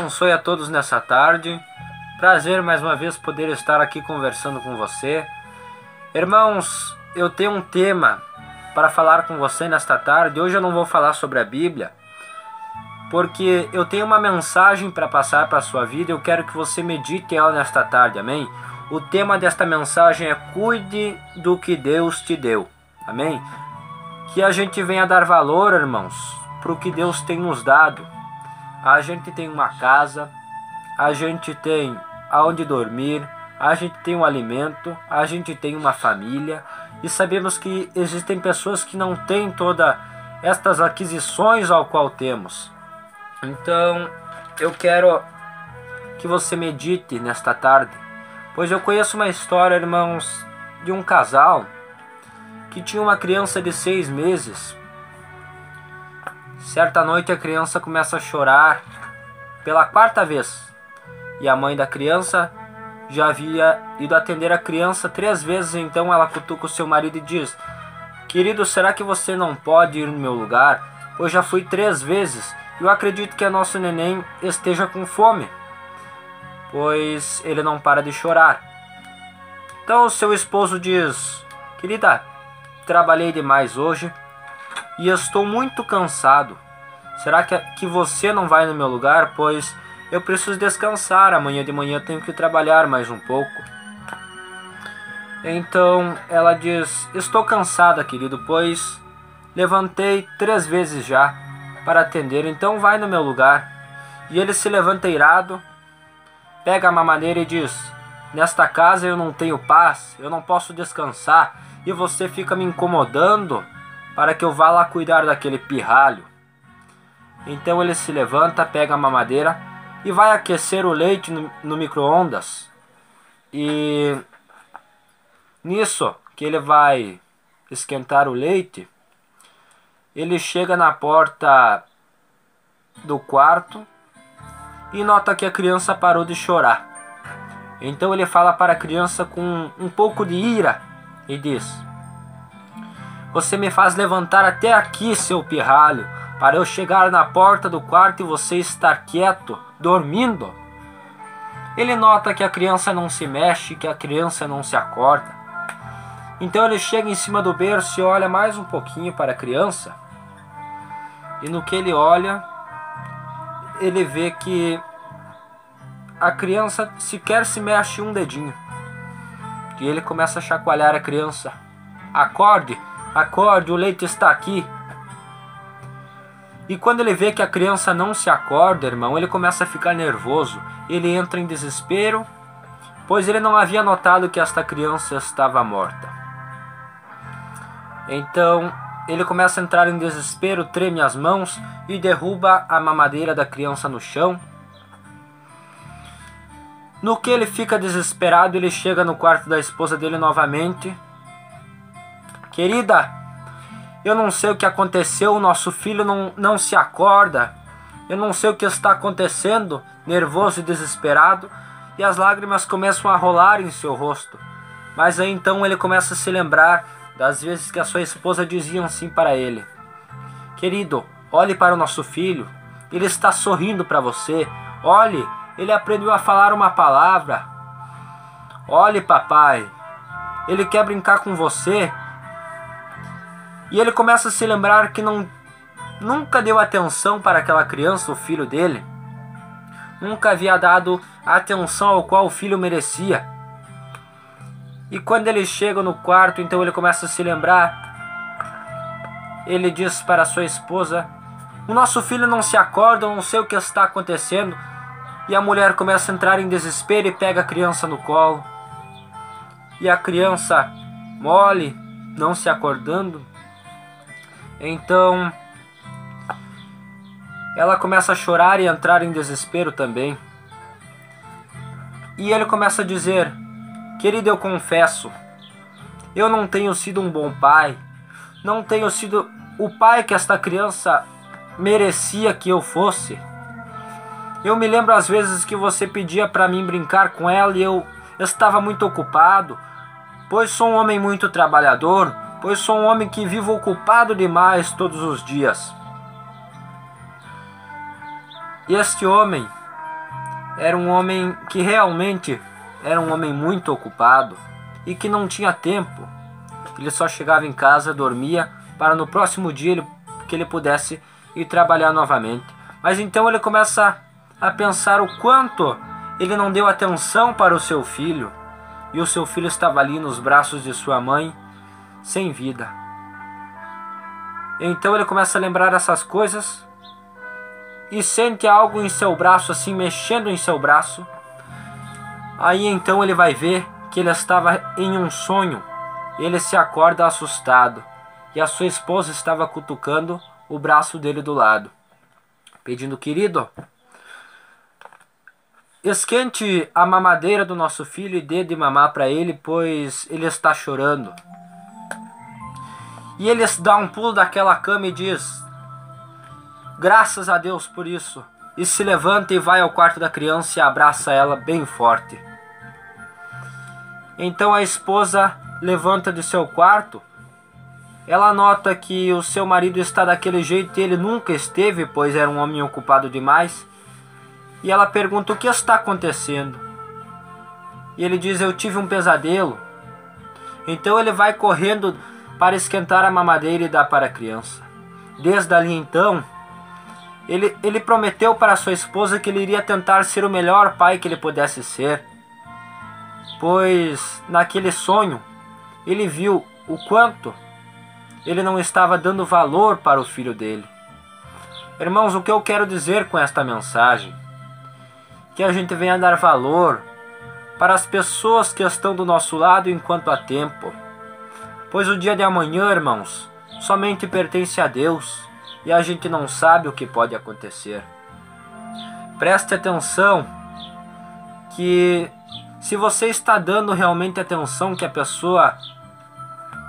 abençoe a todos nessa tarde. Prazer mais uma vez poder estar aqui conversando com você. Irmãos, eu tenho um tema para falar com você nesta tarde. Hoje eu não vou falar sobre a Bíblia, porque eu tenho uma mensagem para passar para a sua vida. Eu quero que você medite ela nesta tarde, amém? O tema desta mensagem é: cuide do que Deus te deu, amém? Que a gente venha dar valor, irmãos, para o que Deus tem nos dado. A gente tem uma casa, a gente tem aonde dormir, a gente tem um alimento, a gente tem uma família, e sabemos que existem pessoas que não têm todas estas aquisições ao qual temos. Então eu quero que você medite nesta tarde, pois eu conheço uma história, irmãos, de um casal que tinha uma criança de 6 meses. Certa noite a criança começa a chorar pela 4ª vez, e a mãe da criança já havia ido atender a criança 3 vezes. Então ela cutuca o seu marido e diz: querido, será que você não pode ir no meu lugar? Eu já fui 3 vezes e eu acredito que a nosso neném esteja com fome, pois ele não para de chorar. Então o seu esposo diz: querida, trabalhei demais hoje e estou muito cansado. Será que você não vai no meu lugar? Pois eu preciso descansar. Amanhã de manhã tenho que trabalhar mais um pouco. Então ela diz: estou cansada, querido, pois levantei 3 vezes já para atender. Então vai no meu lugar. E ele se levanta irado, pega a mamadeira e diz: nesta casa eu não tenho paz, eu não posso descansar, e você fica me incomodando para que eu vá lá cuidar daquele pirralho. Então ele se levanta, pega a mamadeira e vai aquecer o leite no micro-ondas. E nisso que ele vai esquentar o leite, ele chega na porta do quarto e nota que a criança parou de chorar. Então ele fala para a criança com um pouco de ira e diz: você me faz levantar até aqui, seu pirralho, para eu chegar na porta do quarto e você estar quieto, dormindo? Ele nota que a criança não se mexe, que a criança não se acorda. Então ele chega em cima do berço e olha mais um pouquinho para a criança. E no que ele olha, ele vê que a criança sequer se mexe um dedinho. E ele começa a chacoalhar a criança: acorde, acorde, o leite está aqui. E quando ele vê que a criança não se acorda, irmão, ele começa a ficar nervoso. Ele entra em desespero, pois ele não havia notado que esta criança estava morta. Então ele começa a entrar em desespero, treme as mãos e derruba a mamadeira da criança no chão. No que ele fica desesperado, ele chega no quarto da esposa dele novamente: querida, eu não sei o que aconteceu, o nosso filho não se acorda, eu não sei o que está acontecendo. Nervoso e desesperado, e as lágrimas começam a rolar em seu rosto. Mas aí então ele começa a se lembrar das vezes que a sua esposa dizia assim para ele: querido, olhe para o nosso filho, ele está sorrindo para você. Olhe, ele aprendeu a falar uma palavra. Olhe, papai, ele quer brincar com você. E ele começa a se lembrar que nunca deu atenção para aquela criança, o filho dele. Nunca havia dado a atenção ao qual o filho merecia. E quando ele chega no quarto, então ele começa a se lembrar. Ele diz para sua esposa: o nosso filho não se acorda, eu não sei o que está acontecendo. E a mulher começa a entrar em desespero e pega a criança no colo. E a criança mole, não se acordando. Então ela começa a chorar e a entrar em desespero também. E ele começa a dizer: querido, eu confesso, eu não tenho sido um bom pai, não tenho sido o pai que esta criança merecia que eu fosse. Eu me lembro às vezes que você pedia para mim brincar com ela e eu estava muito ocupado, pois sou um homem muito trabalhador, pois sou um homem que vivo ocupado demais todos os dias. E este homem era um homem que realmente era um homem muito ocupado e que não tinha tempo. Ele só chegava em casa, dormia, para no próximo dia que ele pudesse ir trabalhar novamente. Mas então ele começa a pensar o quanto ele não deu atenção para o seu filho, e o seu filho estava ali nos braços de sua mãe, sem vida. Então ele começa a lembrar essas coisas e sente algo em seu braço, assim, mexendo em seu braço. Aí então ele vai ver que ele estava em um sonho. Ele se acorda assustado e a sua esposa estava cutucando o braço dele do lado, pedindo: querido, esquente a mamadeira do nosso filho e dê de mamar para ele, pois ele está chorando. E ele dá um pulo daquela cama e diz: graças a Deus por isso. E se levanta e vai ao quarto da criança e abraça ela bem forte. Então a esposa levanta de seu quarto. Ela nota que o seu marido está daquele jeito e ele nunca esteve, pois era um homem ocupado demais. E ela pergunta: o que está acontecendo? E ele diz: eu tive um pesadelo. Então ele vai correndo para esquentar a mamadeira e dar para a criança. Desde ali então, ele prometeu para sua esposa que ele iria tentar ser o melhor pai que ele pudesse ser, pois naquele sonho ele viu o quanto ele não estava dando valor para o filho dele. Irmãos, o que eu quero dizer com esta mensagem? Que a gente venha dar valor para as pessoas que estão do nosso lado enquanto há tempo, pois o dia de amanhã, irmãos, somente pertence a Deus e a gente não sabe o que pode acontecer. Preste atenção que se você está dando realmente a atenção que a pessoa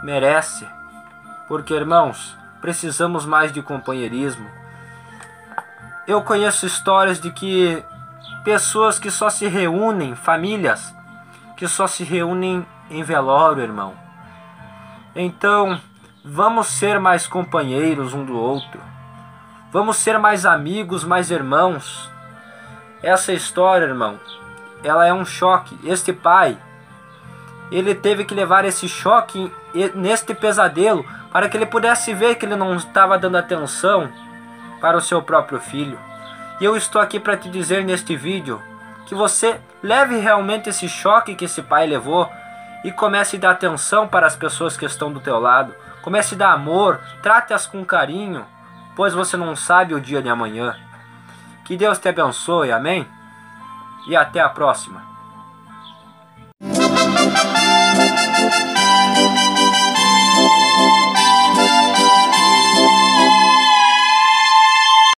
merece, porque, irmãos, precisamos mais de companheirismo. Eu conheço histórias de que pessoas que só se reúnem, famílias que só se reúnem em velório, irmão. Então, vamos ser mais companheiros um do outro. Vamos ser mais amigos, mais irmãos. Essa história, irmão, ela é um choque. Este pai, ele teve que levar esse choque neste pesadelo para que ele pudesse ver que ele não estava dando atenção para o seu próprio filho. E eu estou aqui para te dizer neste vídeo que você leve realmente esse choque que esse pai levou e comece a dar atenção para as pessoas que estão do teu lado. Comece a dar amor, trate-as com carinho, pois você não sabe o dia de amanhã. Que Deus te abençoe, amém? E até a próxima.